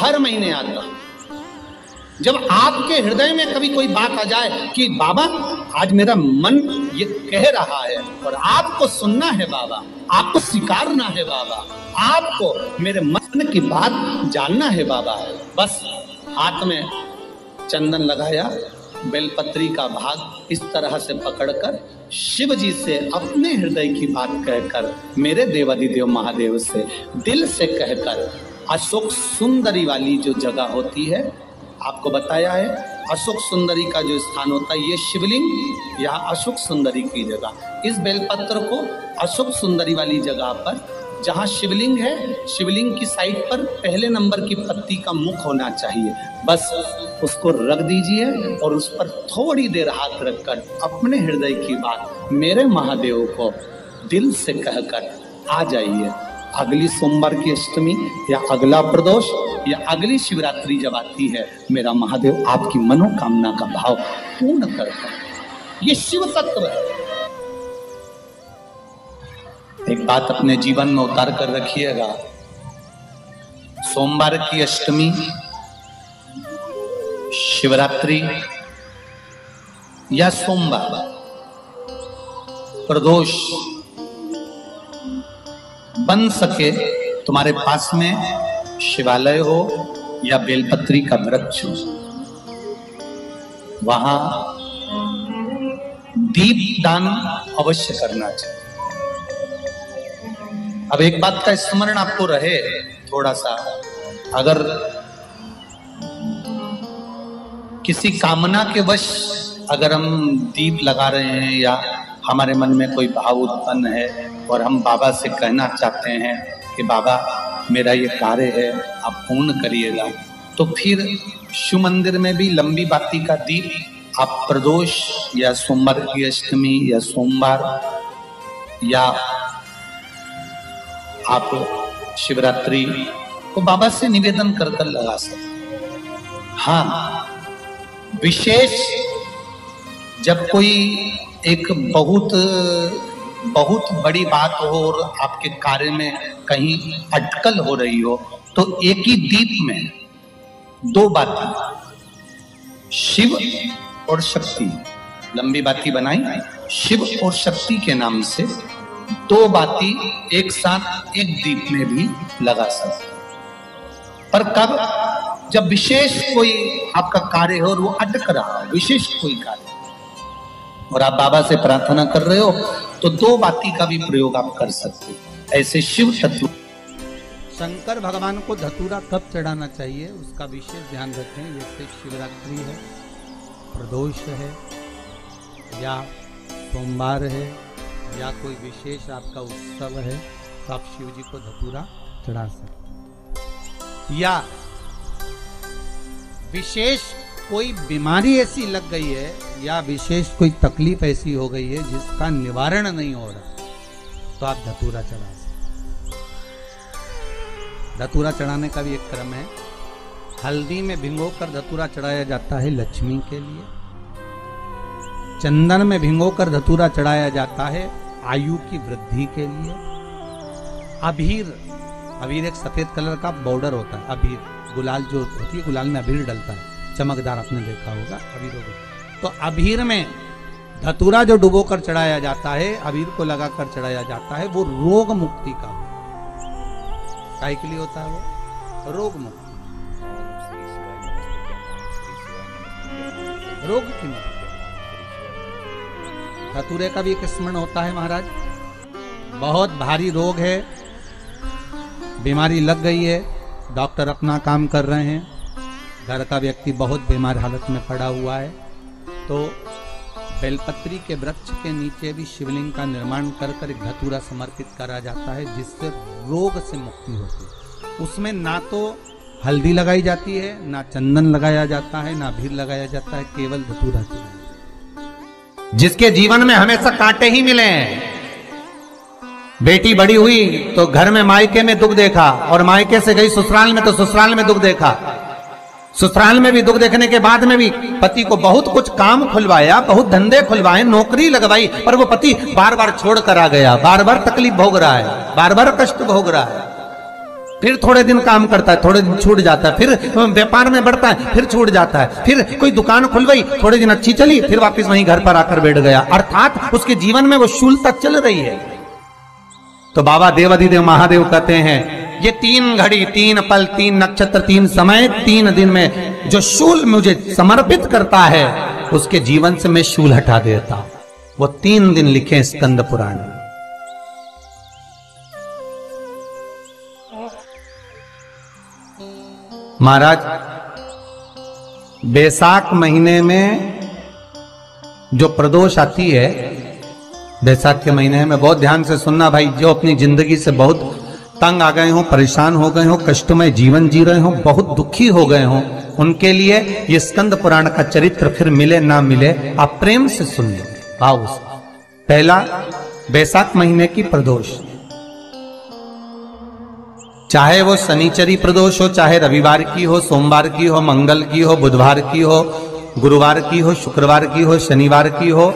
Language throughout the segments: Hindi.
हर महीने आता हूं। जब आपके हृदय में कभी कोई बात आ जाए कि बाबा आज मेरा मन ये कह रहा है और आपको सुनना है बाबा, आपको स्वीकारना है बाबा, आपको मेरे मन की बात जानना है बाबा, बस हाथ में चंदन लगाया, बेलपत्री का भाग इस तरह से पकड़कर शिव जी से अपने हृदय की बात कहकर, मेरे देवादिदेव महादेव से दिल से कहकर, अशोक सुंदरी वाली जो जगह होती है, आपको बताया है अशोक सुंदरी का जो स्थान होता है, ये शिवलिंग या अशोक सुंदरी की जगह, इस बेलपत्र को अशोक सुंदरी वाली जगह पर, जहाँ शिवलिंग है, शिवलिंग की साइड पर पहले नंबर की पत्ती का मुख होना चाहिए, बस उसको रख दीजिए और उस पर थोड़ी देर हाथ रखकर अपने हृदय की बात मेरे महादेव को दिल से कहकर आ जाइए। अगली सोमवार की अष्टमी या अगला प्रदोष या अगली शिवरात्रि जब आती है, मेरा महादेव आपकी मनोकामना का भाव पूर्ण करता है। ये शिव तत्व है। एक बात अपने जीवन में उतार कर रखिएगा, सोमवार की अष्टमी, शिवरात्रि या सोमवार, प्रदोष, बन सके तुम्हारे पास में शिवालय हो या बेलपत्री का वृक्ष हो, वहां दीप दान अवश्य करना चाहिए। अब एक बात का स्मरण आपको रहे थोड़ा सा, अगर किसी कामना के वश अगर हम दीप लगा रहे हैं या हमारे मन में कोई भाव उत्पन्न है और हम बाबा से कहना चाहते हैं कि बाबा मेरा ये कार्य है आप पूर्ण करिएगा, तो फिर शिव मंदिर में भी लंबी बाती का दीप आप प्रदोष या सोमवार की अष्टमी या सोमवार या आप शिवरात्रि को बाबा से निवेदन कर कर लगा सकते। हाँ, विशेष जब कोई एक बहुत बड़ी बात हो और आपके कार्य में कहीं अटकल हो रही हो, तो एक ही दीप में दो बाती, शिव और शक्ति, लंबी बाती बनाई, शिव और शक्ति के नाम से दो बाती एक साथ एक दीप में भी लगा सकते। पर कब? जब विशेष कोई आपका कार्य हो और वो अटक रहा हो, विशेष कोई कार्य, और आप बाबा से प्रार्थना कर रहे हो, तो दो बाती का भी प्रयोग आप कर सकते हो। ऐसे शिव तत्व। शंकर भगवान को धतूरा कब चढ़ाना चाहिए उसका विशेष ध्यान रखें। जैसे शिवरात्रि है, प्रदोष है, या सोमवार है, या कोई विशेष आपका उत्सव है, तो आप शिव जी को धतूरा चढ़ा सकते। या विशेष कोई बीमारी ऐसी लग गई है या विशेष कोई तकलीफ ऐसी हो गई है जिसका निवारण नहीं हो रहा, तो आप धतूरा चढ़ा सकते। धतूरा चढ़ाने का भी एक क्रम है। हल्दी में भिगोकर धतूरा चढ़ाया जाता है लक्ष्मी के लिए। चंदन में भिगोकर धतूरा चढ़ाया जाता है आयु की वृद्धि के लिए। अबीर एक सफेद कलर का बॉर्डर होता है। अबीर गुलाल जो होती है, गुलाल में अबीर डलता है, चमकदार, आपने देखा होगा अबीर। तो अबीर में धतूरा जो डुबोकर चढ़ाया जाता है, अबीर को लगाकर चढ़ाया जाता है, वो रोग मुक्ति का काय के लिए होता है, वो रोग मुक्ति, रोग की मुक्ति। धतूरे का भी एक स्मरण होता है महाराज। बहुत भारी रोग है, बीमारी लग गई है, डॉक्टर अपना काम कर रहे हैं, घर का व्यक्ति बहुत बीमार हालत में पड़ा हुआ है, तो बेलपत्री के वृक्ष के नीचे भी शिवलिंग का निर्माण कर कर एक धतूरा समर्पित करा जाता है, जिससे रोग से मुक्ति होती है। उसमें ना तो हल्दी लगाई जाती है, ना चंदन लगाया जाता है, ना अबीर लगाया जाता है, केवल धतूरा चढ़ाया जाता है। जिसके जीवन में हमेशा कांटे ही मिले हैं, बेटी बड़ी हुई तो घर में मायके में दुख देखा, और मायके से गई ससुराल में तो ससुराल में दुख देखा, ससुराल में भी दुख देखने के बाद में भी पति को बहुत कुछ काम खुलवाया, बहुत धंधे खुलवाए, नौकरी लगवाई, पर वो पति बार बार छोड़ कर आ गया, बार बार तकलीफ भोग रहा है, बार बार कष्ट भोग रहा है। फिर थोड़े दिन काम करता है, थोड़े दिन छूट जाता है, फिर व्यापार में बढ़ता है, फिर छूट जाता है, फिर कोई दुकान खुल गई, थोड़े दिन अच्छी चली, फिर वापस वहीं घर पर आकर बैठ गया। अर्थात उसके जीवन में वो शूलता चल रही है। तो बाबा देवाधिदेव महादेव कहते हैं ये 3 घड़ी 3 पल 3 नक्षत्र 3 समय 3 दिन में जो शूल मुझे समर्पित करता है उसके जीवन से मैं शूल हटा देता हूं। वो 3 दिन लिखे स्कंद पुराण में। महाराज बैसाख महीने में जो प्रदोष आती है, बैसाख के महीने में बहुत ध्यान से सुनना भाई, जो अपनी जिंदगी से बहुत तंग आ गए हो, परेशान हो गए हो, कष्टमय जीवन जी रहे हो, बहुत दुखी हो गए हो, उनके लिए ये स्कंद पुराण का चरित्र फिर मिले ना मिले आप प्रेम से सुन लो भाव से। पहला, बैसाख महीने की प्रदोष, चाहे वो शनिचरी प्रदोष हो, चाहे रविवार की हो, सोमवार की हो, मंगल की हो, बुधवार की हो, गुरुवार की हो, शुक्रवार की हो, शनिवार की हो,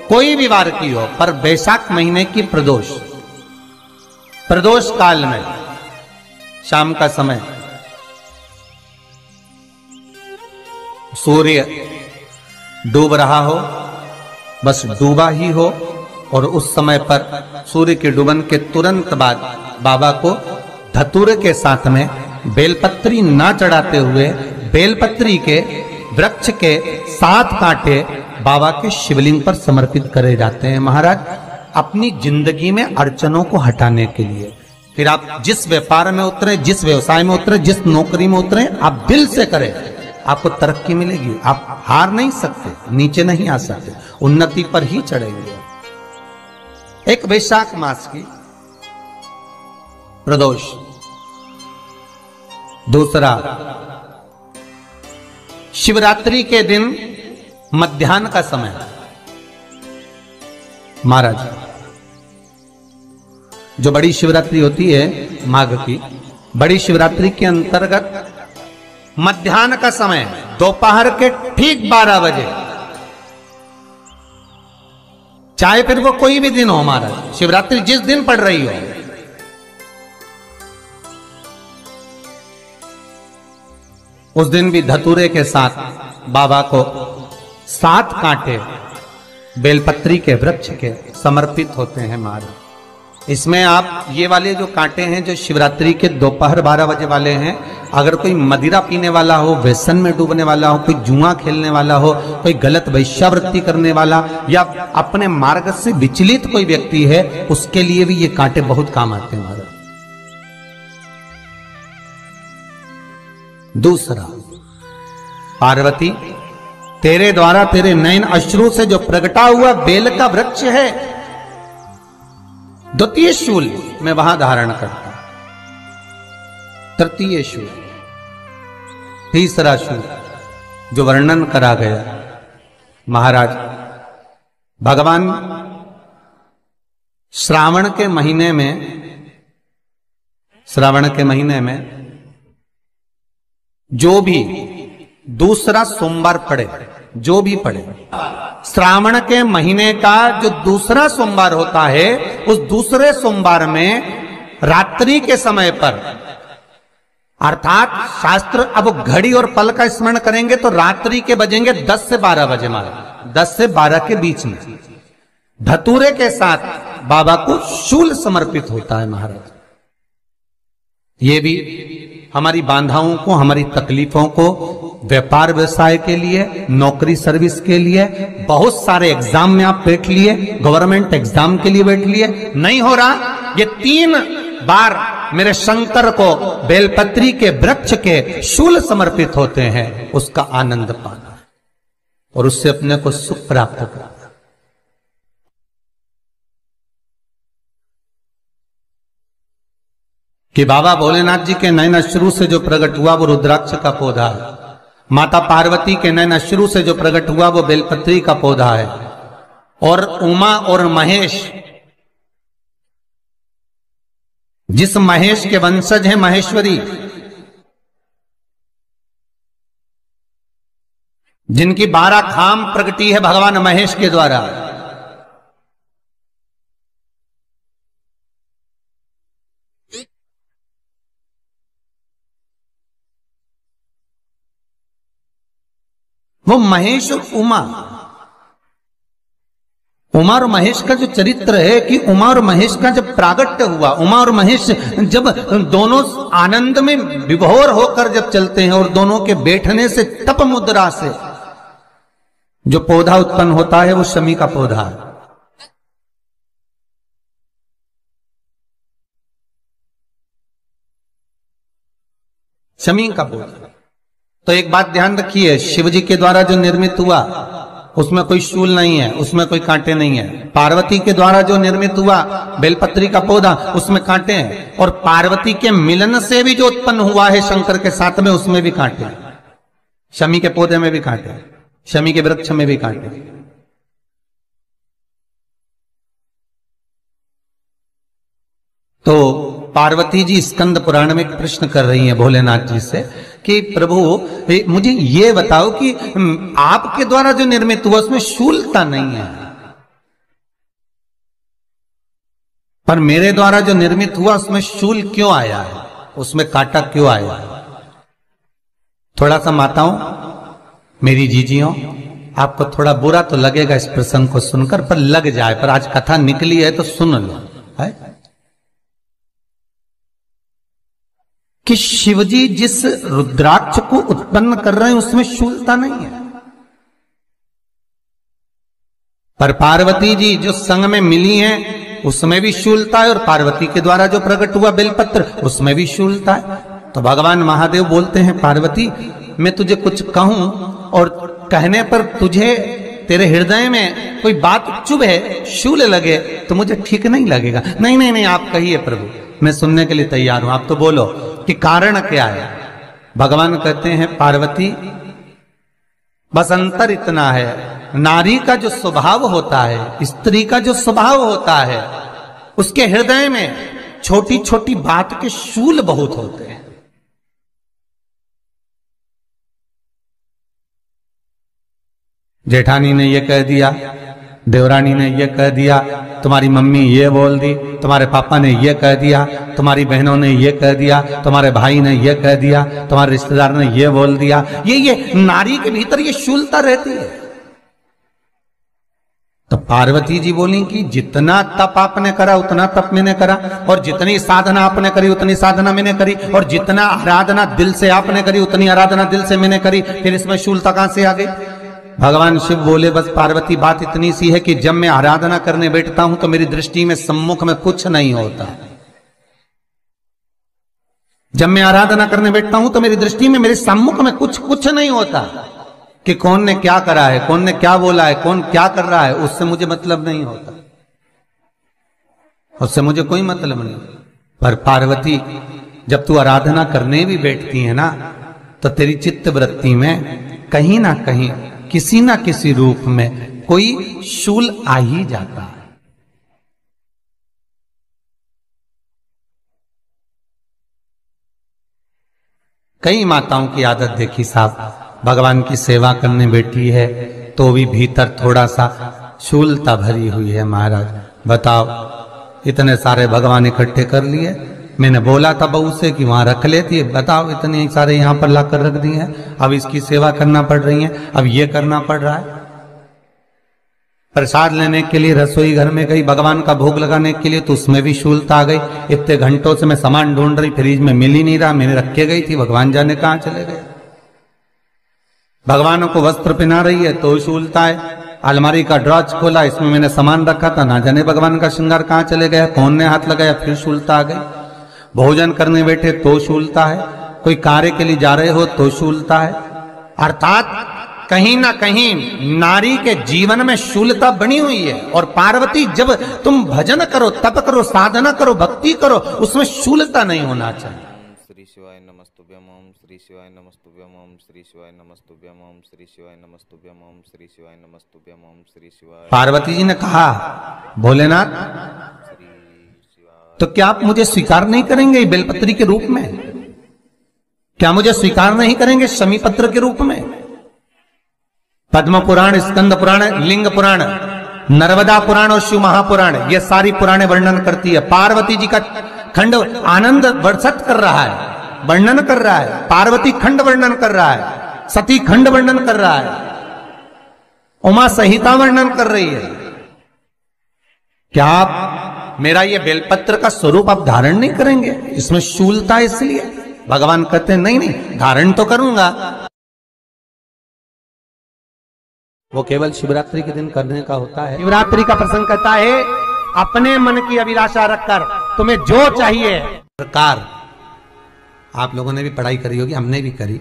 कोई भी वार की हो, पर बैसाख महीने की प्रदोष, प्रदोष काल में शाम का समय सूर्य डूब रहा हो, बस डूबा ही हो, और उस समय पर सूर्य के डूबन के तुरंत बाद बाबा को धतूरे के साथ में बेलपत्री ना चढ़ाते हुए बेलपत्री के वृक्ष के 7 कांटे बाबा के शिवलिंग पर समर्पित करे जाते हैं महाराज, अपनी जिंदगी में अड़चनों को हटाने के लिए। फिर आप जिस व्यापार में उतरे, जिस व्यवसाय में उतरे, जिस नौकरी में उतरे, आप दिल से करें, आपको तरक्की मिलेगी। आप हार नहीं सकते, नीचे नहीं आ सकते, उन्नति पर ही चढ़ेंगे। एक वैशाख मास की प्रदोष, दूसरा शिवरात्रि के दिन मध्याह्न का समय। महाराज जो बड़ी शिवरात्रि होती है माघ की, बड़ी शिवरात्रि के अंतर्गत मध्याह्न का समय, दोपहर के ठीक 12 बजे, चाहे फिर वो कोई भी दिन हो महाराज, शिवरात्रि जिस दिन पड़ रही हो, उस दिन भी धतूरे के साथ बाबा को 7 कांटे बेलपत्री के वृक्ष के समर्पित होते हैं महाराज। इसमें आप ये वाले जो कांटे हैं जो शिवरात्रि के दोपहर 12 बजे वाले हैं, अगर कोई मदिरा पीने वाला हो, व्यसन में डूबने वाला हो, कोई जुआ खेलने वाला हो, कोई गलत वैश्यावृत्ति करने वाला या अपने मार्ग से विचलित कोई व्यक्ति है, उसके लिए भी ये कांटे बहुत काम आते हैं महाराज। दूसरा, पार्वती तेरे द्वारा तेरे नयन अश्रु से जो प्रगटा हुआ बेल का वृक्ष है, द्वितीय शूल मैं वहां धारण करता, तृतीय शूल, तीसरा शूल जो वर्णन करा गया महाराज, भगवान श्रावण के महीने में जो भी दूसरा सोमवार पड़े, जो भी पड़े, श्रावण के महीने का जो दूसरा सोमवार होता है, उस दूसरे सोमवार में रात्रि के समय पर, अर्थात शास्त्र अब घड़ी और पल का स्मरण करेंगे तो रात्रि के बजेंगे 10 से 12 बजे महाराज, 10 से 12 के बीच में धतूरे के साथ बाबा को शूल समर्पित होता है महाराज। ये भी हमारी बाधाओं को, हमारी तकलीफों को, व्यापार व्यवसाय के लिए, नौकरी सर्विस के लिए, बहुत सारे एग्जाम में आप बैठ लिए, गवर्नमेंट एग्जाम के लिए बैठ लिए, नहीं हो रहा, ये 3 बार मेरे शंकर को बेलपत्री के वृक्ष के शूल समर्पित होते हैं, उसका आनंद पाना और उससे अपने को सुख प्राप्त करना। कि बाबा भोलेनाथ जी के नयन अश्रु से जो प्रकट हुआ वो रुद्राक्ष का पौधा है, माता पार्वती के नयन अश्रु से जो प्रकट हुआ वो बेलपत्री का पौधा है, और उमा और महेश, जिस महेश के वंशज है महेश्वरी, जिनकी 12 खाम प्रगटी है भगवान महेश के द्वारा, वो महेश और उमा, उमा और महेश का जो चरित्र है कि उमा और महेश का जब प्रागट्य हुआ, उमा और महेश जब दोनों आनंद में विभोर होकर जब चलते हैं और दोनों के बैठने से तप मुद्रा से जो पौधा उत्पन्न होता है वो शमी का पौधा है। शमी का पौधा। तो एक बात ध्यान रखिए, शिव जी के द्वारा जो निर्मित हुआ उसमें कोई शूल नहीं है, उसमें कोई कांटे नहीं है। पार्वती के द्वारा जो निर्मित हुआ बेलपत्री का पौधा, उसमें कांटे हैं। और पार्वती के मिलन से भी जो उत्पन्न हुआ है शंकर के साथ में, उसमें भी कांटे हैं। शमी के पौधे में भी कांटे हैं, शमी के वृक्ष में भी कांटे हैं। तो पार्वती जी स्कंद पुराण में एक प्रश्न कर रही हैं भोलेनाथ जी से कि प्रभु मुझे ये बताओ कि आपके द्वारा जो निर्मित हुआ उसमें शूलता नहीं है, पर मेरे द्वारा जो निर्मित हुआ उसमें शूल क्यों आया है, उसमें कांटा क्यों आया है? थोड़ा सा माताओं, मेरी जीजियों, आपको थोड़ा बुरा तो लगेगा इस प्रसंग को सुनकर, पर लग जाए, पर आज कथा निकली है तो सुन लो है कि शिवजी जिस रुद्राक्ष को उत्पन्न कर रहे हैं उसमें शूलता नहीं है, पर पार्वती जी जो संग में मिली हैं उसमें भी शूलता है, और पार्वती के द्वारा जो प्रकट हुआ बेलपत्र उसमें भी शूलता है। तो भगवान महादेव बोलते हैं पार्वती, मैं तुझे कुछ कहूं और कहने पर तुझे तेरे हृदय में कोई बात चुभे, शूल लगे तो मुझे ठीक नहीं लगेगा। नहीं नहीं नहीं, आप कहिए प्रभु, मैं सुनने के लिए तैयार हूं, आप तो बोलो कि कारण क्या है। भगवान कहते हैं पार्वती, बस अंतर इतना है, नारी का जो स्वभाव होता है, स्त्री का जो स्वभाव होता है, उसके हृदय में छोटी छोटी बात के शूल बहुत होते हैं। जेठानी ने ये कह दिया, देवरानी ने ये कह दिया, तुम्हारी मम्मी ये बोल दी, तुम्हारे पापा ने ये कह दिया, तुम्हारी बहनों ने ये कह दिया, तुम्हारे भाई ने ये कह दिया, तुम्हारे रिश्तेदार ने ये बोल दिया। ये नारी के भीतर ये शूलता रहती है। तो पार्वती जी बोली कि जितना तप आपने करा उतना तप मैंने करा, और जितनी साधना आपने करी उतनी साधना मैंने करी, और जितना आराधना दिल से आपने करी उतनी आराधना दिल से मैंने करी, फिर इसमें शूलता कहां से आ गई? भगवान शिव बोले, बस पार्वती बात इतनी सी है कि जब मैं आराधना करने बैठता हूं तो मेरी दृष्टि में सम्मुख में कुछ नहीं होता। जब मैं आराधना करने बैठता हूं तो मेरी दृष्टि में, मेरे सम्मुख में कुछ नहीं होता कि कौन ने क्या करा है, कौन ने क्या बोला है, कौन क्या कर रहा है, उससे मुझे मतलब नहीं होता, उससे मुझे कोई मतलब नहीं। पर पार्वती, जब तू आराधना करने भी बैठती है ना, तो तेरी चित्त वृत्ति में कहीं ना कहीं किसी ना किसी रूप में कोई शूल आ ही जाता है। कई माताओं की आदत देखी साहब, भगवान की सेवा करने बैठी है तो भी भीतर थोड़ा सा शूलता भरी हुई है। महाराज बताओ, इतने सारे भगवान इकट्ठे कर लिए, मैंने बोला था बहू से कि वहां रख लेती है, बताओ इतने सारे यहां पर लाकर रख दिए हैं, अब इसकी सेवा करना पड़ रही है, अब ये करना पड़ रहा है। प्रसाद लेने के लिए रसोई घर में गई, भगवान का भोग लगाने के लिए, तो उसमें भी शूलता आ गई। इतने घंटों से मैं सामान ढूंढ रही, फ्रिज में मिल ही नहीं रहा, मैंने रख के गई थी, भगवान जाने कहां चले गए। भगवानों को वस्त्र पहना रही है तो शूलता है। अलमारी का ड्रॉज खोला, इसमें मैंने सामान रखा था, ना जाने भगवान का श्रृंगार कहां चले गया, कौन ने हाथ लगाया, फिर शूलता आ गई। भोजन करने बैठे तो शूलता है, कोई कार्य के लिए जा रहे हो तो शूलता है। अर्थात कहीं ना कहीं नारी के जीवन में शूलता बनी हुई है। और पार्वती, जब तुम भजन करो, तप करो, साधना करो, भक्ति करो, उसमें शूलता नहीं होना चाहिए। श्री शिवाय नमस्तुभ्यम, ओम श्री शिवाय नमस्तुभ्यम, ओम श्री शिवाय नमस्तुभ्यम, ओम श्री शिवाय नमस्तुभ्यम, ओम श्री शिवाय नमस्तुभ्यम, ओम श्री शिवाय। पार्वती जी ने कहा, भोलेनाथ तो क्या आप मुझे स्वीकार नहीं करेंगे बेलपत्री के रूप में? क्या मुझे स्वीकार नहीं करेंगे शमी पत्र के रूप में? पद्म पुराण, स्कंद पुराण, लिंग पुराण, नर्मदा पुराण और शिव महापुराण, ये सारी पुराणे वर्णन करती है। पार्वती जी का खंड आनंद वर्षित कर रहा है, वर्णन कर रहा है। पार्वती खंड वर्णन कर रहा है, सती खंड वर्णन कर रहा है। उमा संहिता वर्णन कर रही है। क्या आप मेरा ये बेलपत्र का स्वरूप आप धारण नहीं करेंगे? इसमें शूलता इसलिए भगवान कहते हैं नहीं नहीं, धारण तो करूंगा। वो केवल शिवरात्रि के दिन करने का होता है। शिवरात्रि का प्रसंग कहता है अपने मन की अभिलाषा रखकर तुम्हें जो चाहिए। प्रकार आप लोगों ने भी पढ़ाई करी होगी, हमने भी करी।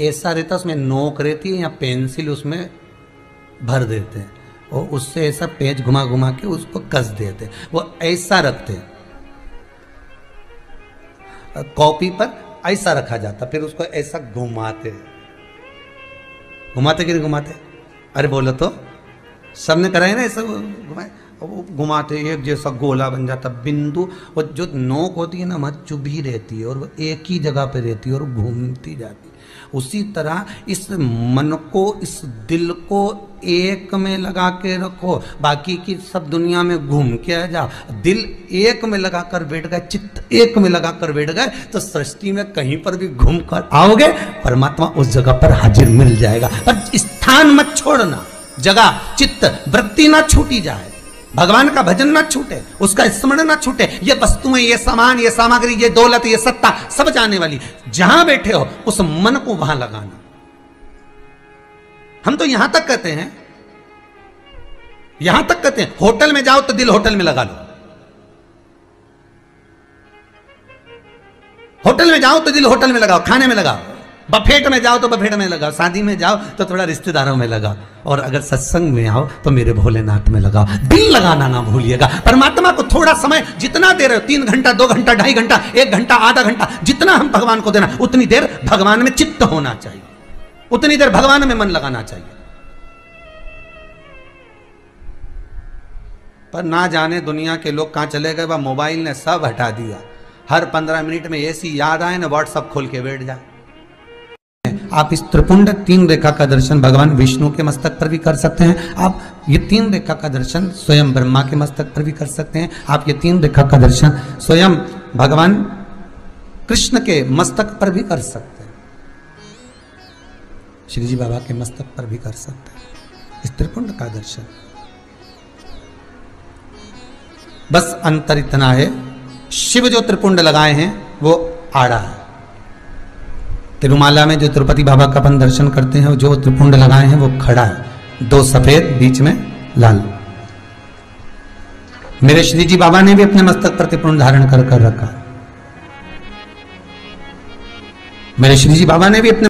ऐसा रहता उसमें नोक रहती है या पेंसिल उसमें भर देते हैं और उससे ऐसा पेज घुमा घुमा के उसको कस देते हैं। वो ऐसा रखते हैं, कॉपी पर ऐसा रखा जाता, फिर उसको ऐसा घुमाते घुमाते कि नहीं घुमाते? अरे बोलो तो, सबने कराए ना ऐसा घुमाए, घुमाते एक जैसा गोला बन जाता बिंदु। और जो नोक होती है ना वह चुभी रहती है और वो एक ही जगह पे रहती है और घूमती जाती है। उसी तरह इस मन को, इस दिल को एक में लगा के रखो, बाकी की सब दुनिया में घूम के आ जाओ। दिल एक में लगा कर बैठ गए, चित्त एक में लगा कर बैठ गए तो सृष्टि में कहीं पर भी घूम कर आओगे, परमात्मा उस जगह पर हाजिर मिल जाएगा। पर स्थान मत छोड़ना, जगह चित्त वृत्ति ना छूटी जाए, भगवान का भजन ना छूटे, उसका स्मरण ना छूटे। ये वस्तुएं, ये सामान, ये सामग्री, ये दौलत, ये सत्ता सब जाने वाली। जहां बैठे हो उस मन को वहां लगाना। हम तो यहां तक कहते हैं, यहां तक कहते हैं होटल में जाओ तो दिल होटल में लगा लो, होटल में जाओ तो दिल होटल में लगाओ, खाने में लगाओ, बफेट में जाओ तो बफेट में लगाओ, शादी में जाओ तो थोड़ा रिश्तेदारों में लगाओ, और अगर सत्संग में आओ तो मेरे भोलेनाथ में लगाओ। दिल लगाना ना भूलिएगा। परमात्मा को थोड़ा समय जितना दे रहे हो, 3 घंटा, 2 घंटा, 2.5 घंटा, 1 घंटा, आधा घंटा, जितना हम भगवान को देना उतनी देर भगवान में चित्त होना चाहिए, उतनी देर भगवान में मन लगाना चाहिए। पर ना जाने दुनिया के लोग कहां चले गए, वह मोबाइल ने सब हटा दिया। हर 15 मिनट में ऐसी याद आए ना व्हाट्सअप खोल के बैठ जाए। आप इस त्रिपुंड 3 रेखा का दर्शन भगवान विष्णु के मस्तक पर भी कर सकते हैं। आप ये 3 रेखा का दर्शन स्वयं ब्रह्मा के मस्तक पर भी कर सकते हैं। आप ये 3 रेखा का दर्शन स्वयं भगवान कृष्ण के मस्तक पर भी कर सकते हैं, श्री जी बाबा के मस्तक पर भी कर सकते हैं इस त्रिपुंड का दर्शन। बस अंतर इतना है, शिव जो त्रिपुंड लगाए हैं वो आड़ा है। तिरुमाला में जो तिरुपति बाबा का अपन दर्शन करते हैं, जो त्रिपुंड लगाए हैं वो खड़ा है, 2 सफेद बीच में लाल। मेरे श्री जी बाबा ने भी अपने मस्तक पर त्रिपुंड धारण कर रखा। मेरे श्री जी बाबा ने भी अपने